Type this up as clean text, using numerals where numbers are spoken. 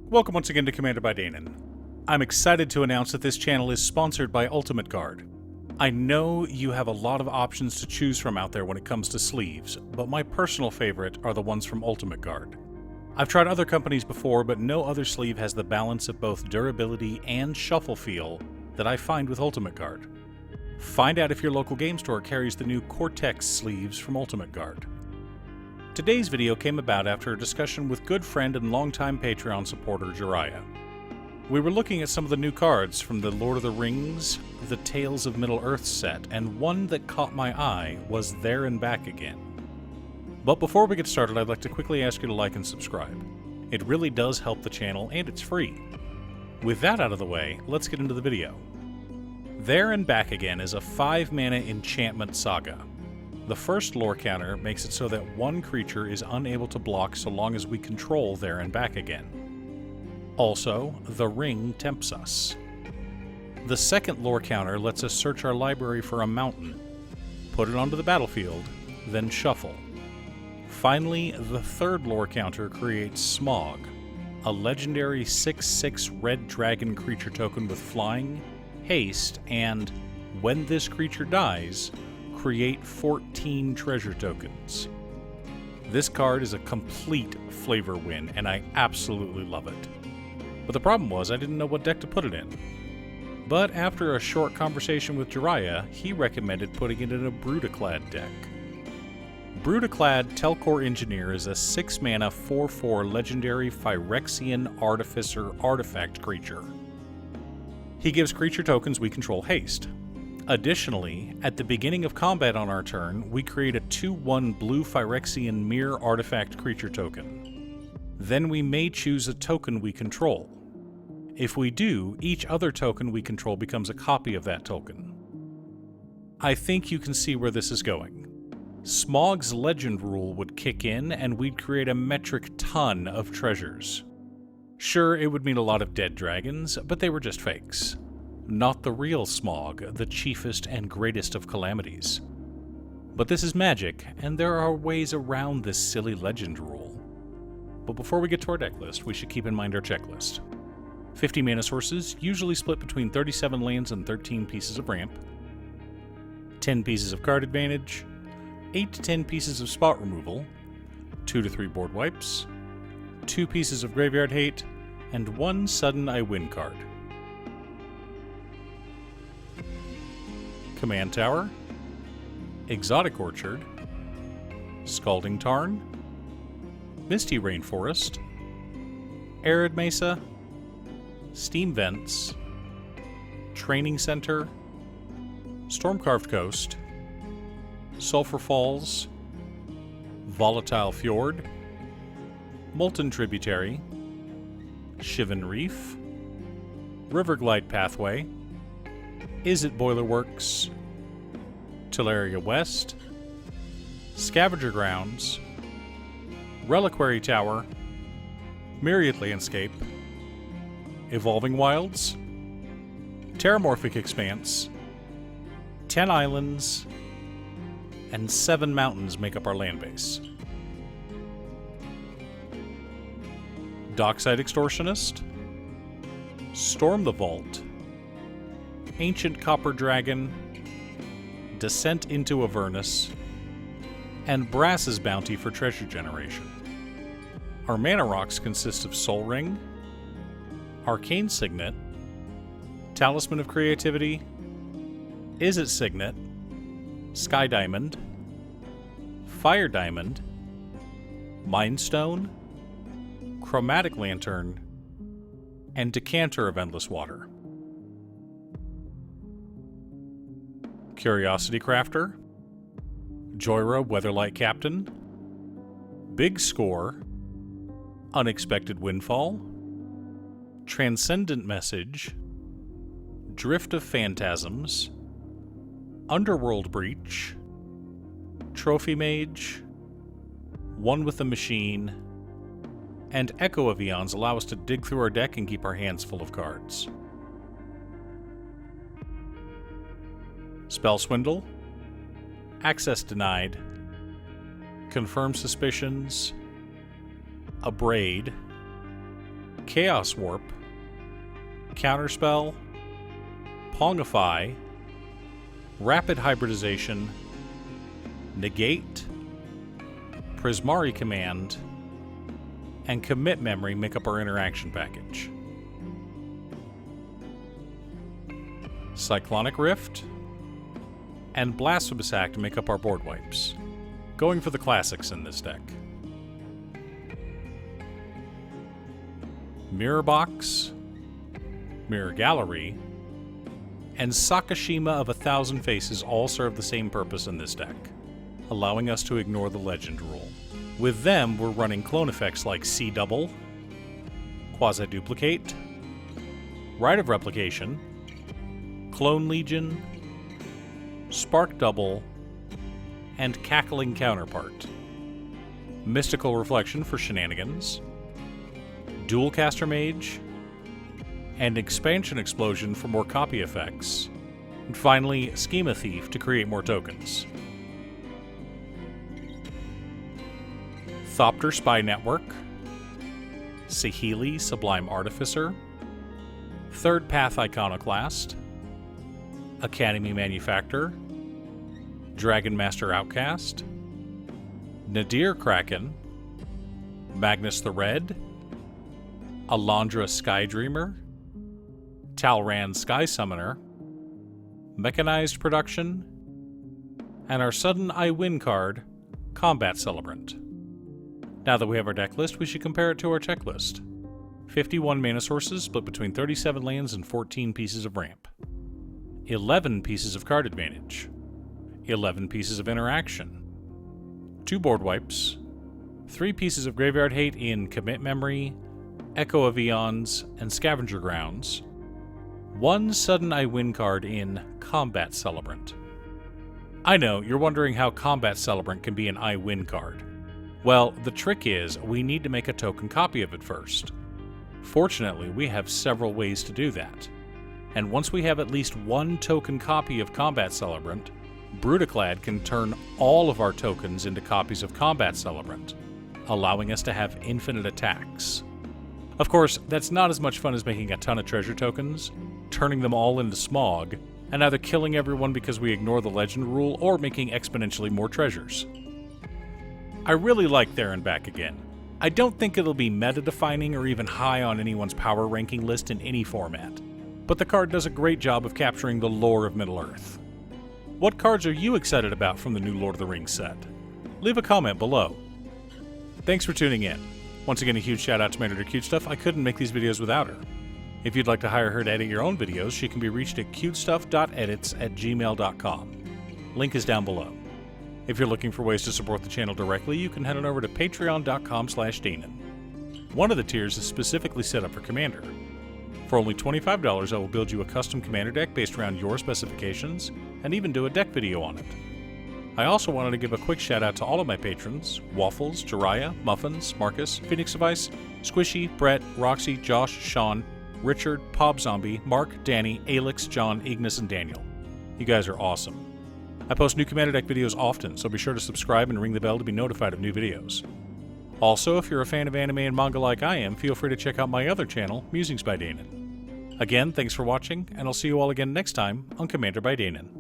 Welcome once again to Commander by Danon. I'm excited to announce that this channel is sponsored by Ultimate Guard. I know you have a lot of options to choose from out there when it comes to sleeves, but my personal favorite are the ones from Ultimate Guard. I've tried other companies before, but no other sleeve has the balance of both durability and shuffle feel that I find with Ultimate Guard. Find out if your local game store carries the new Cortex sleeves from Ultimate Guard. Today's video came about after a discussion with good friend and longtime Patreon supporter Jeriah. We were looking at some of the new cards from the Lord of the Rings, the Tales of Middle-earth set, and one that caught my eye was There and Back Again. But before we get started, I'd like to quickly ask you to like and subscribe. It really does help the channel, and it's free. With that out of the way, let's get into the video. There and Back Again is a 5-mana enchantment saga. The first lore counter makes it so that one creature is unable to block so long as we control There and Back Again. Also, the ring tempts us. The second lore counter lets us search our library for a mountain, put it onto the battlefield, then shuffle. Finally, the third lore counter creates Smog, a legendary 6/6 red dragon creature token with flying, haste, and, when this creature dies, create 14 treasure tokens. This card is a complete flavor win, and I absolutely love it. But the problem was I didn't know what deck to put it in. But after a short conversation with Jeriah, he recommended putting it in a Brudiclad deck. Brudiclad Telcor Engineer is a 6-mana 4/4 legendary Phyrexian Artificer artifact creature. He gives creature tokens we control haste. Additionally, at the beginning of combat on our turn, we create a 2/1 blue Phyrexian Mirror artifact creature token. Then we may choose a token we control. If we do, each other token we control becomes a copy of that token. I think you can see where this is going. Smog's legend rule would kick in and we'd create a metric ton of treasures. Sure, it would mean a lot of dead dragons, but they were just fakes. Not the real Smog, the chiefest and greatest of calamities. But this is Magic, and there are ways around this silly legend rule. But before we get to our deck list, we should keep in mind our checklist. 50 mana sources, usually split between 37 lands and 13 pieces of ramp. 10 pieces of card advantage. 8 to 10 pieces of spot removal. 2 to 3 board wipes. 2 pieces of graveyard hate. And 1 sudden I win card. Command Tower, Exotic Orchard, Scalding Tarn, Misty Rainforest, Arid Mesa, Steam Vents, Training Center, Stormcarved Coast, Sulphur Falls, Volatile Fjord, Molten Tributary, Shivan Reef, Riverglide Pathway, Is It Boiler Works, Teleria West, Scavenger Grounds, Reliquary Tower, Myriad Landscape, Evolving Wilds, Terramorphic Expanse, 10 islands, and 7 mountains make up our land base. Dockside Extortionist, Storm the Vault, Ancient Copper Dragon, Descent into Avernus, and Brass's Bounty for treasure generation. Our mana rocks consist of Soul Ring, Arcane Signet, Talisman of Creativity, Is It Signet, Sky Diamond, Fire Diamond, Mind Stone, Chromatic Lantern, and Decanter of Endless Water. Curiosity Crafter, Jeriah Weatherlight Captain, Big Score, Unexpected Windfall, Transcendent Message, Drift of Phantasms, Underworld Breach, Trophy Mage, One with the Machine, and Echo of Eons allow us to dig through our deck and keep our hands full of cards. Spell Swindle, Access Denied, Confirm Suspicions, Abrade, Chaos Warp, Counterspell, Pongify, Rapid Hybridization, Negate, Prismari Command, and Commit Memory make up our interaction package. Cyclonic Rift and Blasphemous Act make up our board wipes, going for the classics in this deck. Mirror Box, Mirror Gallery, and Sakashima of 1,000 Faces all serve the same purpose in this deck, allowing us to ignore the legend rule. With them, we're running clone effects like C-Double, Quasi-Duplicate, Rite of Replication, Clone Legion, Spark Double, and Cackling Counterpart. Mystical Reflection for shenanigans, Dual Caster Mage, and Expansion Explosion for more copy effects, and finally Schema Thief to create more tokens. Thopter Spy Network, Saheeli Sublime Artificer, Third Path Iconoclast, Academy Manufactor, Dragon Master Outcast, Nadir Kraken, Magnus the Red, Alondra Sky Dreamer, Talran Sky Summoner, Mechanized Production, and our sudden I Win card, Combat Celebrant. Now that we have our deck list, we should compare it to our checklist. 51 mana sources split between 37 lands and 14 pieces of ramp. 11 pieces of card advantage, 11 pieces of interaction, 2 board wipes, 3 pieces of graveyard hate in Commit Memory, Echo of Eons, and Scavenger Grounds, 1 sudden I Win card in Combat Celebrant. I know, you're wondering how Combat Celebrant can be an I Win card. Well, the trick is we need to make a token copy of it first. Fortunately, we have several ways to do that. And once we have at least 1 token copy of Combat Celebrant, Brudiclad can turn all of our tokens into copies of Combat Celebrant, allowing us to have infinite attacks. Of course, that's not as much fun as making a ton of treasure tokens, turning them all into smog, and either killing everyone because we ignore the legend rule or making exponentially more treasures. I really like There and Back Again. I don't think it'll be meta-defining or even high on anyone's power ranking list in any format, but the card does a great job of capturing the lore of Middle-earth. What cards are you excited about from the new Lord of the Rings set? Leave a comment below. Thanks for tuning in. Once again, a huge shout out to my editor Cutestuff. I couldn't make these videos without her. If you'd like to hire her to edit your own videos, she can be reached at cutestuff.edits@gmail.com. Link is down below. If you're looking for ways to support the channel directly, you can head on over to patreon.com/Danon. One of the tiers is specifically set up for Commander. For only $25, I will build you a custom Commander deck based around your specifications, and even do a deck video on it. I also wanted to give a quick shout out to all of my patrons: Waffles, Jeriah, Muffins, Marcus, Phoenix of Ice, Squishy, Brett, Roxy, Josh, Sean, Richard, Pob Zombie, Mark, Danny, Alex, John, Ignis, and Daniel. You guys are awesome. I post new Commander deck videos often, so be sure to subscribe and ring the bell to be notified of new videos. Also, if you're a fan of anime and manga like I am, feel free to check out my other channel, Musings by Danon. Again, thanks for watching, and I'll see you all again next time on Commander by Danon.